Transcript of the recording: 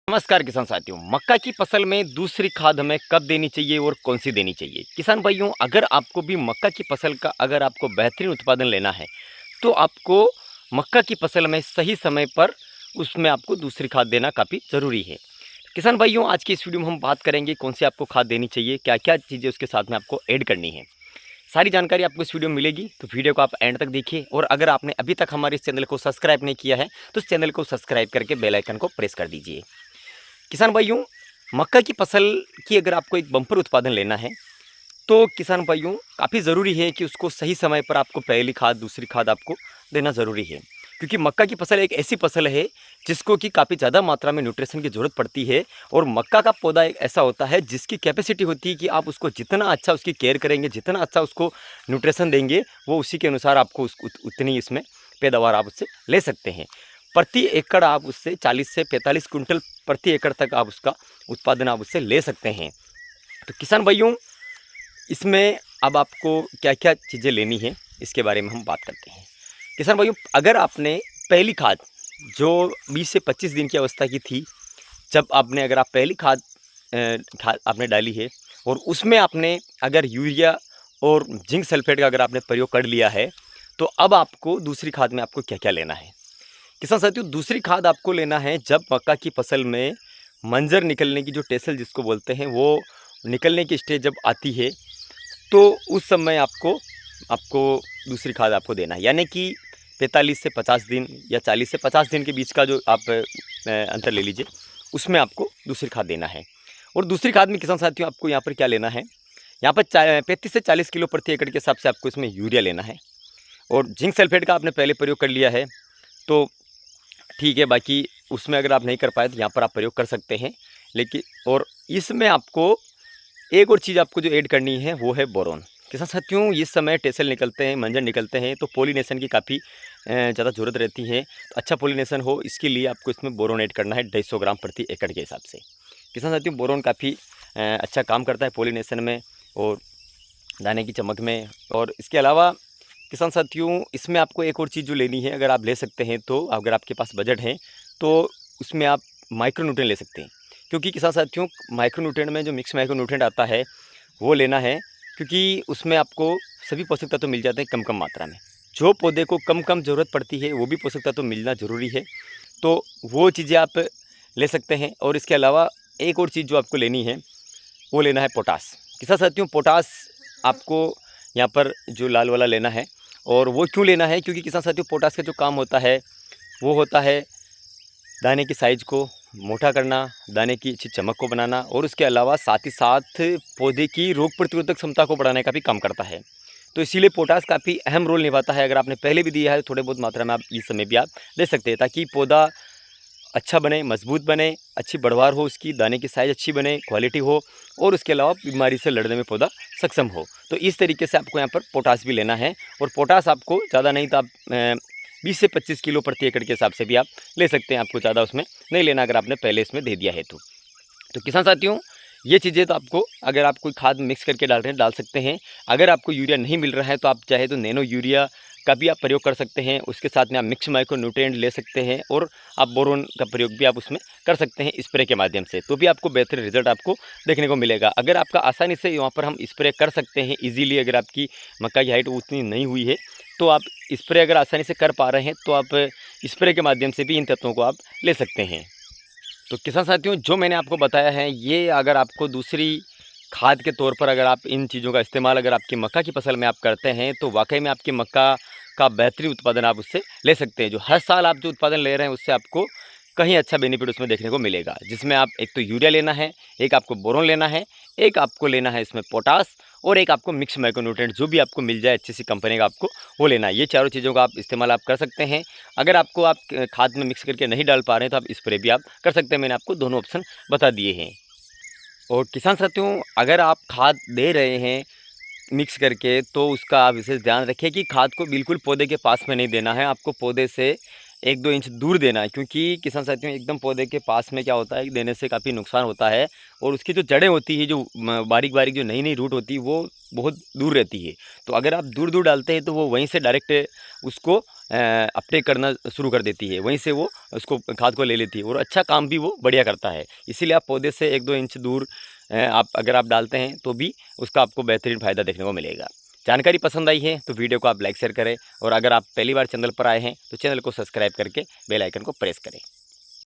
नमस्कार किसान साथियों, मक्का की फसल में दूसरी खाद हमें कब देनी चाहिए और कौन सी देनी चाहिए। किसान भाइयों, अगर आपको भी मक्का की फसल का अगर आपको बेहतरीन उत्पादन लेना है तो आपको मक्का की फसल में सही समय पर उसमें आपको दूसरी खाद देना काफ़ी ज़रूरी है। किसान भाइयों, आज की इस वीडियो में हम बात करेंगे कौन सी आपको खाद देनी चाहिए, क्या क्या चीज़ें उसके साथ में आपको ऐड करनी है। सारी जानकारी आपको इस वीडियो में मिलेगी, तो वीडियो को आप एंड तक देखिए। और अगर आपने अभी तक हमारे इस चैनल को सब्सक्राइब नहीं किया है तो इस चैनल को सब्सक्राइब करके बेल आइकन को प्रेस कर दीजिए। किसान भाइयों, मक्का की फसल की अगर आपको एक बम्पर उत्पादन लेना है तो किसान भाइयों काफ़ी ज़रूरी है कि उसको सही समय पर आपको पहली खाद दूसरी खाद आपको देना ज़रूरी है। क्योंकि मक्का की फसल एक ऐसी फसल है जिसको कि काफ़ी ज़्यादा मात्रा में न्यूट्रिशन की ज़रूरत पड़ती है। और मक्का का पौधा एक ऐसा होता है जिसकी कैपेसिटी होती है कि आप उसको जितना अच्छा उसकी केयर करेंगे, जितना अच्छा उसको न्यूट्रिशन देंगे, वो उसी के अनुसार आपको उतनी इसमें पैदावार आप उससे ले सकते हैं। प्रति एकड़ आप उससे 40 से 45 कुंटल प्रति एकड़ तक आप उसका उत्पादन आप उससे ले सकते हैं। तो किसान भाइयों, इसमें अब आपको क्या-क्या चीज़ें लेनी है, इसके बारे में हम बात करते हैं। किसान भाइयों, अगर आपने पहली खाद जो 20 से 25 दिन की अवस्था की थी, जब आपने अगर आप पहली खाद आपने डाली है और उसमें आपने अगर यूरिया और जिंक सल्फेट का अगर आपने प्रयोग कर लिया है, तो अब आपको दूसरी खाद में आपको क्या-क्या लेना है। किसान साथियों, दूसरी खाद आपको लेना है जब मक्का की फसल में मंजर निकलने की जो टेसल जिसको बोलते हैं, वो निकलने की स्टेज जब आती है, तो उस समय आपको आपको दूसरी खाद आपको देना है। यानी कि 45 से 50 दिन या 40 से 50 दिन के बीच का जो आप अंतर ले लीजिए, उसमें आपको दूसरी खाद देना है। और दूसरी खाद में किसान साथियों आपको यहाँ पर क्या लेना है, यहाँ पर 35 से 40 किलो प्रति एकड़ के हिसाब से आपको इसमें यूरिया लेना है। और जिंक सल्फेट का आपने पहले प्रयोग कर लिया है तो ठीक है, बाकी उसमें अगर आप नहीं कर पाए तो यहाँ पर आप प्रयोग कर सकते हैं। लेकिन और इसमें आपको एक और चीज़ आपको जो ऐड करनी है वो है बोरोन। किसान साथियों, इस समय टेसल निकलते हैं, मंजर निकलते हैं, तो पॉलिनेशन की काफ़ी ज़्यादा ज़रूरत रहती है। तो अच्छा पॉलिनेशन हो इसके लिए आपको इसमें बोरोन ऐड करना है 250 ग्राम प्रति एकड़ के हिसाब से। किसान साथियों, बोरोन काफ़ी अच्छा काम करता है पॉलिनेशन में और दाने की चमक में। और इसके अलावा किसान साथियों, इसमें आपको एक और चीज़ जो लेनी है, अगर आप ले सकते हैं तो अगर आपके पास बजट है तो उसमें आप माइक्रो न्यूट्रिएंट ले सकते हैं। क्योंकि किसान साथियों, माइक्रो न्यूट्रिएंट में जो मिक्स माइक्रो न्यूट्रिएंट आता है वो लेना है, क्योंकि उसमें आपको सभी पोषक तत्व मिल जाते हैं कम कम मात्रा में। जो पौधे को कम कम ज़रूरत पड़ती है वो भी पोषक तत्व मिलना ज़रूरी है, तो वो चीज़ें आप ले सकते हैं। और इसके अलावा एक और चीज़ जो आपको लेनी है वो लेना है पोटास। किसान साथियों, पोटास आपको यहाँ पर जो लाल वाला लेना है। और वो क्यों लेना है, क्योंकि किसान साथियों पोटास का जो काम होता है वो होता है दाने की साइज़ को मोटा करना, दाने की अच्छी चमक को बनाना, और उसके अलावा साथ ही साथ पौधे की रोग प्रतिरोधक क्षमता को बढ़ाने का भी काम करता है। तो इसीलिए पोटास काफ़ी अहम रोल निभाता है। अगर आपने पहले भी दिया है तो थोड़े बहुत मात्रा में आप इस समय भी आप दे सकते हैं, ताकि पौधा अच्छा बने, मजबूत बने, अच्छी बढ़वार हो उसकी, दाने की साइज़ अच्छी बने, क्वालिटी हो, और उसके अलावा बीमारी से लड़ने में पौधा सक्षम हो। तो इस तरीके से आपको यहाँ पर पोटास भी लेना है। और पोटास आपको ज़्यादा नहीं तो आप 20 से 25 किलो प्रति एकड़ के हिसाब से भी आप ले सकते हैं, आपको ज़्यादा उसमें नहीं लेना अगर आपने पहले इसमें दे दिया है तो। तो किसान साथियों, ये चीज़ें तो आपको अगर आप कोई खाद मिक्स करके डाल रहे हैं डाल सकते हैं। अगर आपको यूरिया नहीं मिल रहा है तो आप चाहे तो नैनो यूरिया का भी आप प्रयोग कर सकते हैं। उसके साथ में आप मिक्स माइक्रो न्यूट्रिएंट ले सकते हैं, और आप बोरोन का प्रयोग भी आप उसमें कर सकते हैं स्प्रे के माध्यम से, तो भी आपको बेहतर रिजल्ट आपको देखने को मिलेगा। अगर आपका आसानी से वहाँ पर हम स्प्रे कर सकते हैं ईज़िली, अगर आपकी मक्का की हाइट उतनी नहीं हुई है तो आप स्प्रे अगर आसानी से कर पा रहे हैं तो आप स्प्रे के माध्यम से भी इन तत्वों को आप ले सकते हैं। तो किसान साथियों, जो मैंने आपको बताया है, ये अगर आपको दूसरी खाद के तौर पर अगर आप इन चीज़ों का इस्तेमाल अगर आपकी मक्का की फसल में आप करते हैं तो वाकई में आपकी मक्का का बेहतरीन उत्पादन आप उससे ले सकते हैं। जो हर साल आप जो उत्पादन ले रहे हैं उससे आपको कहीं अच्छा बेनिफिट उसमें देखने को मिलेगा, जिसमें आप एक तो यूरिया लेना है, एक आपको बोरोन लेना है, एक आपको लेना है इसमें पोटास, और एक आपको मिक्स माइक्रोन्यूट्रिएंट जो भी आपको मिल जाए अच्छी सी कंपनी का आपको वो लेना है। ये चारों चीज़ों का आप इस्तेमाल आप कर सकते हैं। अगर आपको आप खाद में मिक्स करके नहीं डाल पा रहे हैं तो आप स्प्रे भी आप कर सकते हैं। मैंने आपको दोनों ऑप्शन बता दिए हैं। और किसान साथियों, अगर आप खाद दे रहे हैं मिक्स करके तो उसका आप विशेष ध्यान रखें कि खाद को बिल्कुल पौधे के पास में नहीं देना है, आपको पौधे से 1-2 इंच दूर देना है। क्योंकि किसान साथियों, एकदम पौधे के पास में क्या होता है, देने से काफ़ी नुकसान होता है, और उसकी जो जड़ें होती है, जो बारीक-बारीक जो नई-नई रूट होती है, वो बहुत दूर रहती है। तो अगर आप दूर-दूर डालते हैं तो वो वहीं से डायरेक्ट उसको अपटेक करना शुरू कर देती है, वहीं से वो उसको खाद को ले लेती है और अच्छा काम भी वो बढ़िया करता है। इसीलिए आप पौधे से 1-2 इंच दूर अगर आप डालते हैं तो भी उसका आपको बेहतरीन फ़ायदा देखने को मिलेगा। जानकारी पसंद आई है तो वीडियो को आप लाइक शेयर करें और अगर आप पहली बार चैनल पर आए हैं तो चैनल को सब्सक्राइब करके बेल आइकन को प्रेस करें।